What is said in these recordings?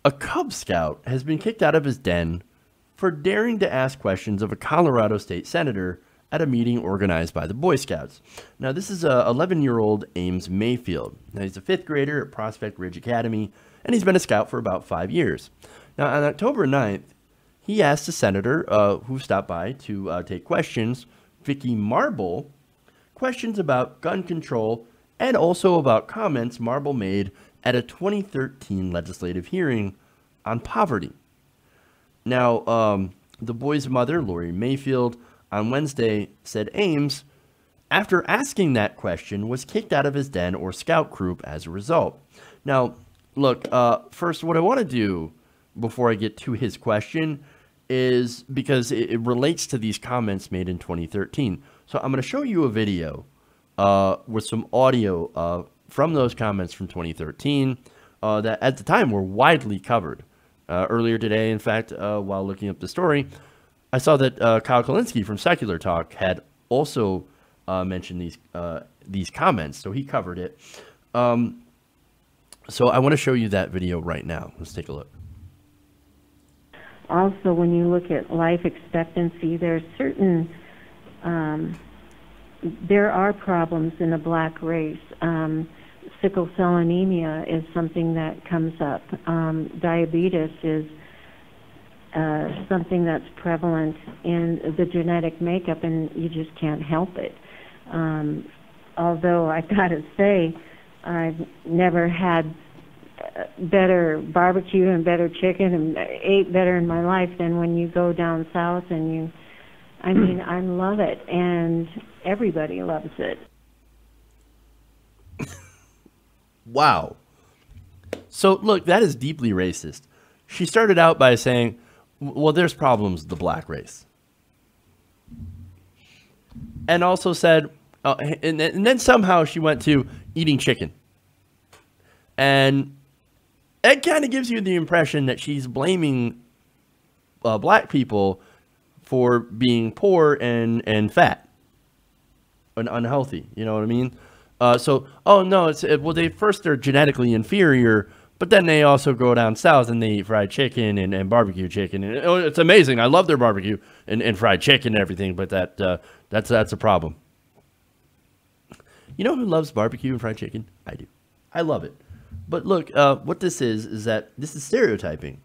A Cub Scout has been kicked out of his den for daring to ask questions of a Colorado state senator at a meeting organized by the Boy Scouts. Now, this is 11-year-old Ames Mayfield. Now, he's a fifth grader at Prospect Ridge Academy, and he's been a scout for about 5 years. Now, on October 9th, he asked a senator who stopped by to take questions, Vicki Marble, questions about gun control and also about comments Marble made at a 2013 legislative hearing on poverty. Now, the boy's mother, Lori Mayfield, on Wednesday said Ames, after asking that question, was kicked out of his den or scout group as a result. Now, look, first, what I want to do before I get to his question is because it relates to these comments made in 2013. So I'm going to show you a video with some audio from those comments from 2013 that at the time were widely covered. Earlier today, in fact, while looking up the story, I saw that Kyle Kulinski from Secular Talk had also mentioned these comments, so he covered it. So I want to show you that video right now. Let's take a look. Also, when you look at life expectancy, there are problems in the black race. Sickle cell anemia is something that comes up. Diabetes is something that's prevalent in the genetic makeup, and you just can't help it. Although I've got to say, I've never had better barbecue and better chicken and ate better in my life than when you go down south and I love it, and everybody loves it. Wow. So, look, that is deeply racist. She started out by saying, well, there's problems with the black race. And also said, and then somehow she went to eating chicken. And it kind of gives you the impression that she's blaming black people for being poor and fat and unhealthy. You know what I mean? Oh no, they're genetically inferior, but then they also go down south and they eat fried chicken and barbecue chicken. And it's amazing. I love their barbecue and fried chicken and everything, but that's a problem. You know who loves barbecue and fried chicken? I do. I love it. But look, what this is that this is stereotyping,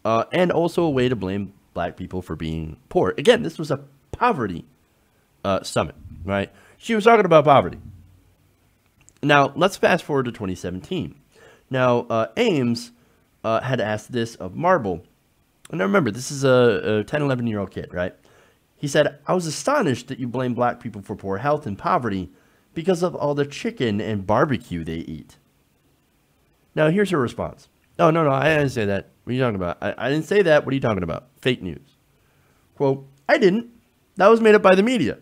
and also a way to blame black people for being poor. Again, this was a poverty summit, right? She was talking about poverty. Now, let's fast forward to 2017. Now, Ames had asked this of Marble. And now remember, this is a 10, 11-year-old kid, right? He said, I was astonished that you blame black people for poor health and poverty because of all the chicken and barbecue they eat. Now, here's her response. Oh, no, I didn't say that. What are you talking about? I didn't say that. What are you talking about? Fake news. Quote, I didn't. That was made up by the media.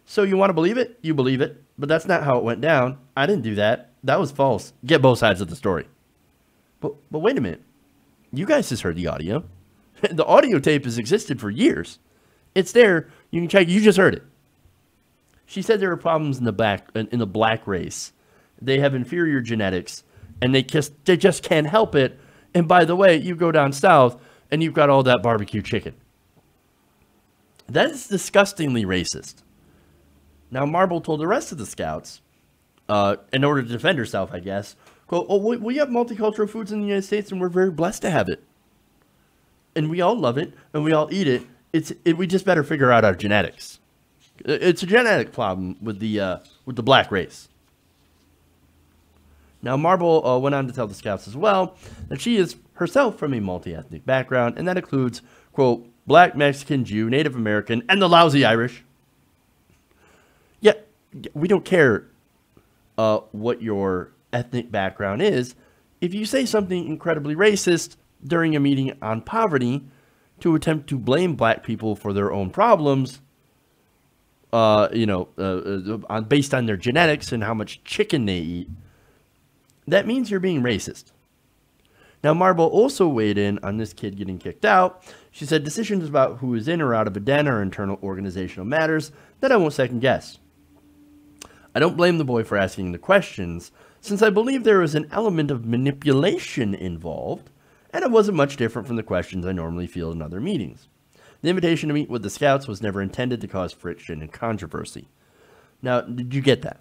So you want to believe it? You believe it. But that's not how it went down. I didn't do that. That was false. Get both sides of the story. But wait a minute. You guys just heard the audio. The audio tape has existed for years. It's there. You can check. You just heard it. She said there are problems in the black race. They have inferior genetics, and they just can't help it. And by the way, you go down south, and you've got all that barbecue chicken. That is disgustingly racist. Now, Marble told the rest of the scouts, in order to defend herself, I guess, quote, oh, we have multicultural foods in the United States, and we're very blessed to have it. And we all love it, and we all eat it. We just better figure out our genetics. It's a genetic problem with the black race. Now, Marble went on to tell the scouts as well that she is herself from a multi-ethnic background, and that includes, quote, black, Mexican, Jew, Native American, and the lousy Irish. Yeah, we don't care what your ethnic background is. If you say something incredibly racist during a meeting on poverty to attempt to blame black people for their own problems, based on their genetics and how much chicken they eat, that means you're being racist. Now, Marble also weighed in on this kid getting kicked out. She said decisions about who is in or out of a den are internal organizational matters that I won't second guess. I don't blame the boy for asking the questions, since I believe there is an element of manipulation involved, and it wasn't much different from the questions I normally field in other meetings. The invitation to meet with the scouts was never intended to cause friction and controversy. Now, did you get that?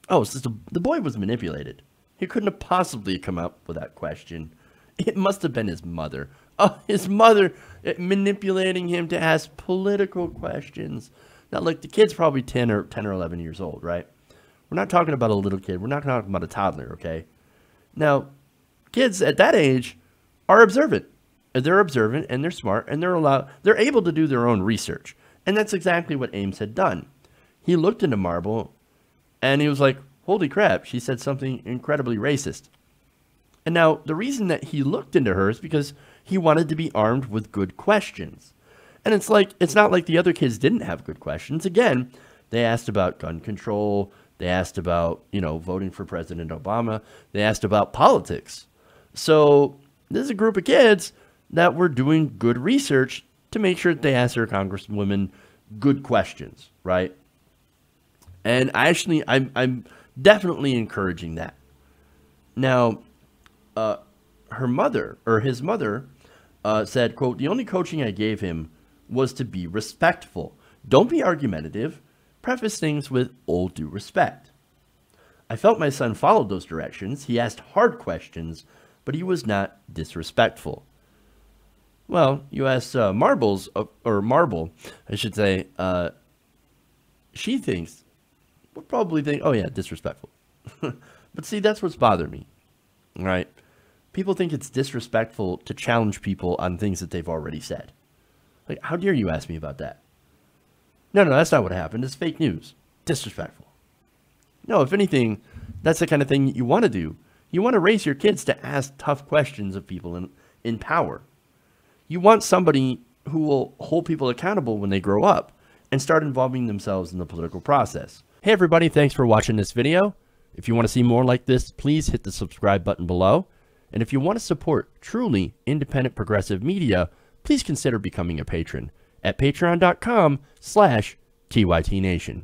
Oh, so the boy was manipulated. He couldn't have possibly come up with that question. It must have been his mother. Oh, his mother manipulating him to ask political questions. Now, look, the kid's probably 10 or 11 years old, right? We're not talking about a little kid. We're not talking about a toddler, okay? Now, kids at that age are observant. They're observant and they're smart and they're able to do their own research. And that's exactly what Ames had done. He looked into Marble and he was like, holy crap, she said something incredibly racist. And now the reason that he looked into her is because he wanted to be armed with good questions. And it's not like the other kids didn't have good questions. Again, they asked about gun control. They asked about, voting for President Obama. They asked about politics. So this is a group of kids that were doing good research to make sure that they asked their Congresswoman good questions, right? And I'm definitely encouraging that. Now, his mother said, quote, "The only coaching I gave him was to be respectful. Don't be argumentative. Preface things with all due respect. I felt my son followed those directions. He asked hard questions, but he was not disrespectful." Well, you ask Marble, I should say, she would probably think, oh yeah, disrespectful. But see, that's what's bothered me, right? People think it's disrespectful to challenge people on things that they've already said. Like, how dare you ask me about that? No, that's not what happened. It's fake news. Disrespectful. No, if anything, that's the kind of thing that you want to do. You want to raise your kids to ask tough questions of people in power. You want somebody who will hold people accountable when they grow up and start involving themselves in the political process. Hey everybody, thanks for watching this video. If you want to see more like this, please hit the subscribe button below. And if you want to support truly independent progressive media, please consider becoming a patron at patreon.com/TYTNation.